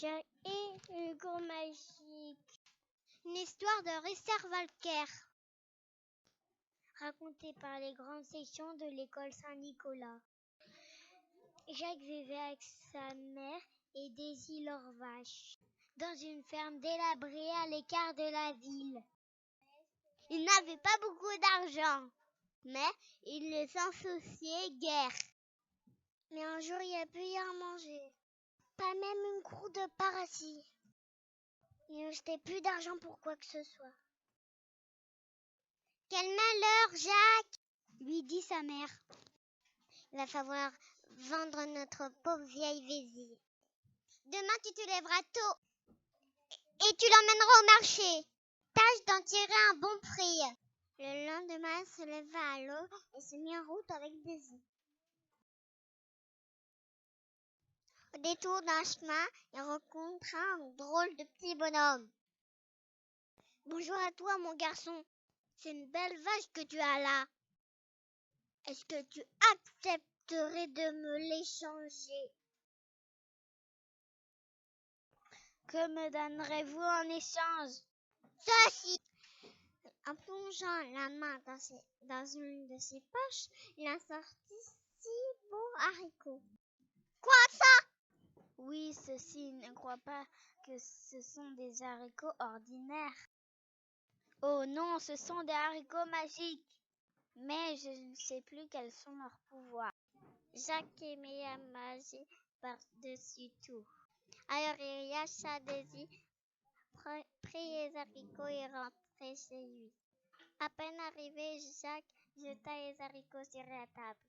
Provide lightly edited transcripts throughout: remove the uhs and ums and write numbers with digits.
Jacques et Hugo Magique. Une histoire de Richard Walker, racontée par les grandes sections de l'école Saint-Nicolas. Jacques vivait avec sa mère et Daisy leur vache, dans une ferme délabrée à l'écart de la ville. Il n'avait pas beaucoup d'argent, mais il ne s'en souciait guère. Mais un jour, il a pu y en manger. Pas même une croûte de paracis. Il ne restait plus d'argent pour quoi que ce soit. « Quel malheur, Jacques !» lui dit sa mère. « Il va falloir vendre notre pauvre vieille Daisy. Demain, tu te lèveras tôt et tu l'emmèneras au marché. Tâche d'en tirer un bon prix. » Le lendemain, il se leva à l'aube et se mit en route avec Daisy. Au détour d'un chemin, il rencontra un drôle de petit bonhomme. « Bonjour à toi, mon garçon. C'est une belle vache que tu as là. Est-ce que tu accepterais de me l'échanger? » « Que me donnerez-vous en échange? » »« Ceci !» En plongeant la main dans une de ses poches, il en sortit 6 beaux haricots. « Quoi ça? » ?»« Oui, ceci, ne crois pas que ce sont des haricots ordinaires. »« Oh non, ce sont des haricots magiques. Mais je ne sais plus quels sont leurs pouvoirs. » Jacques aimait la magie par-dessus tout. Alors il lâcha Daisy, prit les haricots et rentrait chez lui. À peine arrivé, Jacques jeta les haricots sur la table.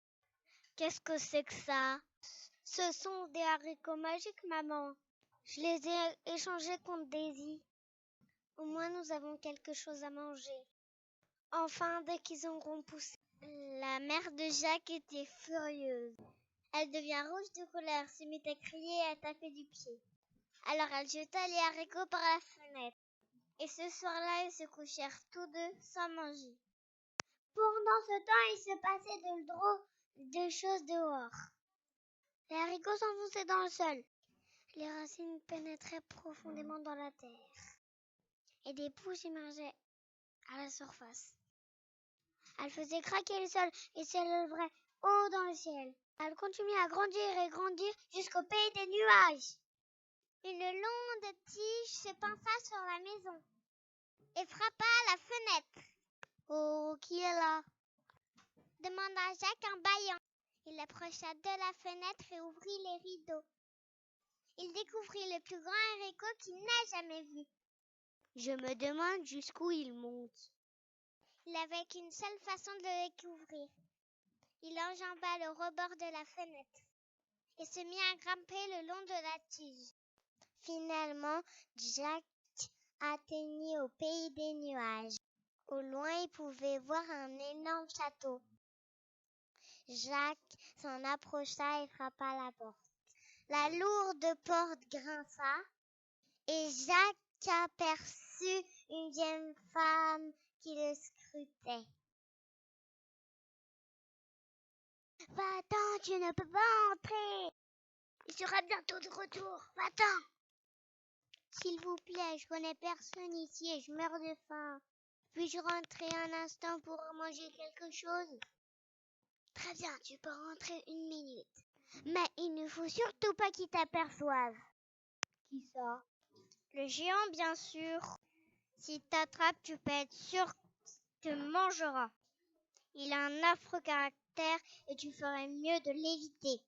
« Qu'est-ce que c'est que ça? »« Ce sont des haricots magiques, maman. Je les ai échangés contre Daisy. Au moins nous avons quelque chose à manger. » Enfin, dès qu'ils auront poussé, la mère de Jacques était furieuse. Elle devint rouge de colère, se mit à crier et à taper du pied. Alors elle jeta les haricots par la fenêtre. Et ce soir-là, ils se couchèrent tous deux sans manger. Pendant ce temps, il se passait de drôles de choses dehors. Les haricots s'enfonçaient dans le sol. Les racines pénétraient profondément dans la terre. Et des pousses émergeaient à la surface. Elle faisait craquer le sol et s'élèverait haut dans le ciel. Elle continuait à grandir et grandir jusqu'au pays des nuages. Une longue tige se pencha sur la maison et frappa à la fenêtre. « Oh, qui est là ?» demanda Jacques en bâillant. Il approcha de la fenêtre et ouvrit les rideaux. Il découvrit le plus grand haricot qu'il n'a jamais vu. Je me demande jusqu'où il monte. Il n'avait qu'une seule façon de le découvrir. Il enjamba le rebord de la fenêtre et se mit à grimper le long de la tige. Finalement, Jacques atteignit au pays des nuages. Au loin, il pouvait voir un énorme château. Jacques s'en approcha et frappa à la porte. La lourde porte grinça et Jacques aperçut une vieille femme qui le scrutait. « Va-t'en, tu ne peux pas entrer. Il sera bientôt de retour. Va-t'en. »« S'il vous plaît, je connais personne ici et je meurs de faim. Puis-je rentrer un instant pour manger quelque chose? » ?»« Très bien, tu peux rentrer 1 minute. Mais il ne faut surtout pas qu'il t'aperçoive. » »« Qui ça? »« Le géant, bien sûr. S'il t'attrape, tu peux être sûr qu'il te mangera. Il a un affreux caractère et tu ferais mieux de l'éviter.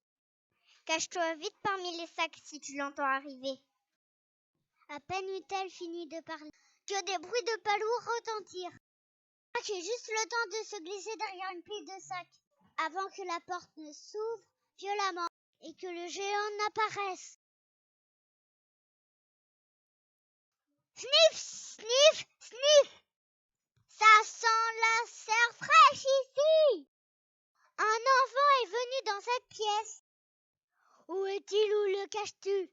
Cache-toi vite parmi les sacs si tu l'entends arriver. » À peine eut-elle fini de parler que des bruits de pas lourds retentirent. Jacques eut juste le temps de se glisser derrière une pile de sacs avant que la porte ne s'ouvre violemment et que le géant n'apparaisse. Sniff, sniff, sniff. Ça sent la serre fraîche ici. Un enfant est venu dans cette pièce. Où est-il? Où le caches-tu?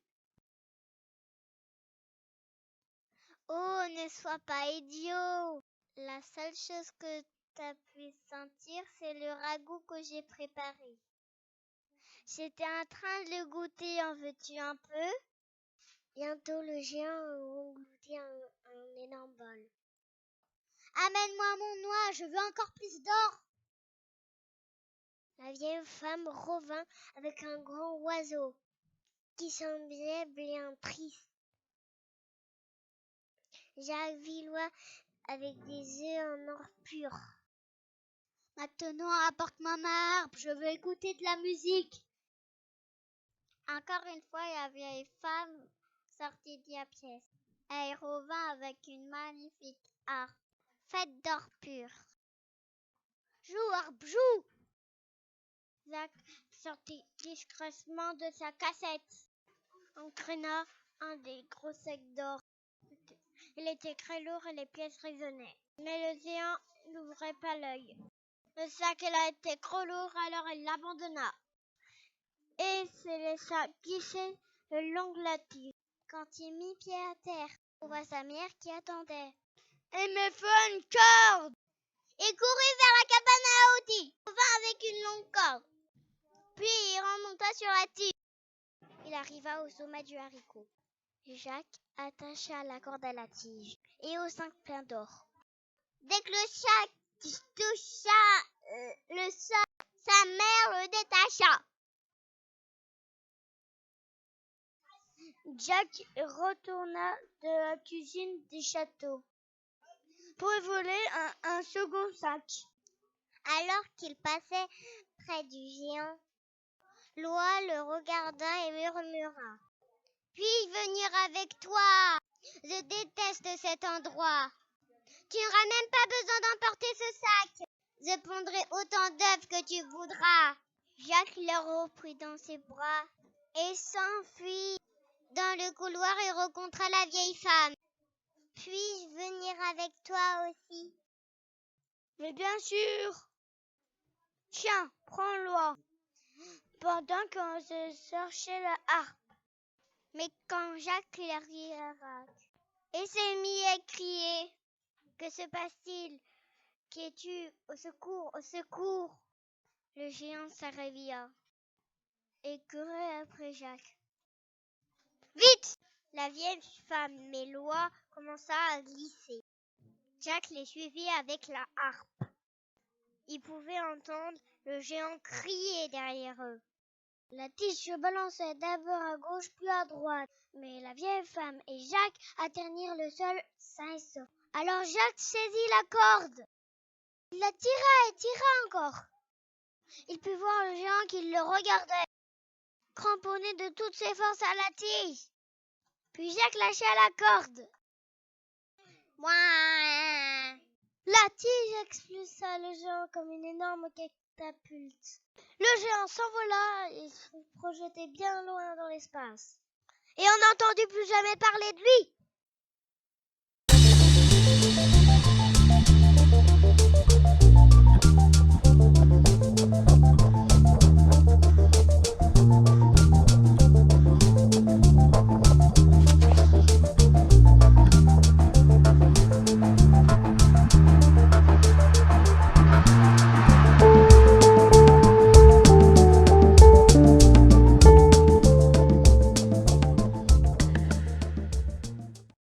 Oh, ne sois pas idiot. La seule chose que tu as pu sentir, c'est le ragoût que j'ai préparé. J'étais en train de le goûter, en veux-tu un peu? Bientôt, le géant engloutit un énorme bol. Amène-moi mon noix, je veux encore plus d'or. La vieille femme revint avec un grand oiseau qui semblait bien triste. Jacques vit l'oie avec des œufs en or pur. Maintenant, apporte-moi ma harpe, je veux écouter de la musique. Encore une fois, la vieille femme sortit de la pièce. Elle revint avec une magnifique harpe, faite d'or pur. Joue, harpe, joue! Jacques sortit discrètement de sa cassette, entraîna un des gros sacs d'or. Il était très lourd et les pièces résonnaient. Mais le géant n'ouvrait pas l'œil. Le sac a été trop lourd, alors il l'abandonna et se laissa glisser le long de la tige. Quand il mit pied à terre, il trouva sa mère qui attendait. Il me faut une corde! Il courut vers la cabane à outils. Il revint avec une longue corde. Puis il remonta sur la tige. Il arriva au sommet du haricot. Jacques attacha la corde à la tige et au sac plein d'or. Dès que le chat toucha le sol, sa mère le détacha. Jacques retourna de la cuisine du château pour voler un second sac. Alors qu'il passait près du géant, l'oie le regarda et murmura. « Puis-je venir avec toi? Je déteste cet endroit. Tu n'auras même pas besoin d'emporter ce sac. Je pondrai autant d'œufs que tu voudras. » Jacques le reprit dans ses bras et s'enfuit. Dans le couloir, il rencontra la vieille femme. « Puis-je venir avec toi aussi? »« Mais bien sûr. Tiens, prends-le. » Pendant qu'on se cherchait la harpe. Mais quand Jacques la regarda, il s'est mis à crier. « Que se passe-t-il? Qui es-tu? Au secours, au secours !» Le géant se réveilla et courait après Jacques. Vite! La vieille femme et l'oie commença à glisser. Jacques les suivit avec la harpe. Il pouvait entendre le géant crier derrière eux. La tige se balançait d'abord à gauche puis à droite, mais la vieille femme et Jacques atteignirent le sol sains et saufs. Alors Jacques saisit la corde. Il la tira et tira encore. Il put voir le géant qui le regardait, cramponné de toutes ses forces à la tige. Puis Jacques lâcha la corde. Mouah! La tige expulsa le géant comme une énorme catapulte. Le géant s'envola et se projetait bien loin dans l'espace. Et on n'entendit plus jamais parler de lui.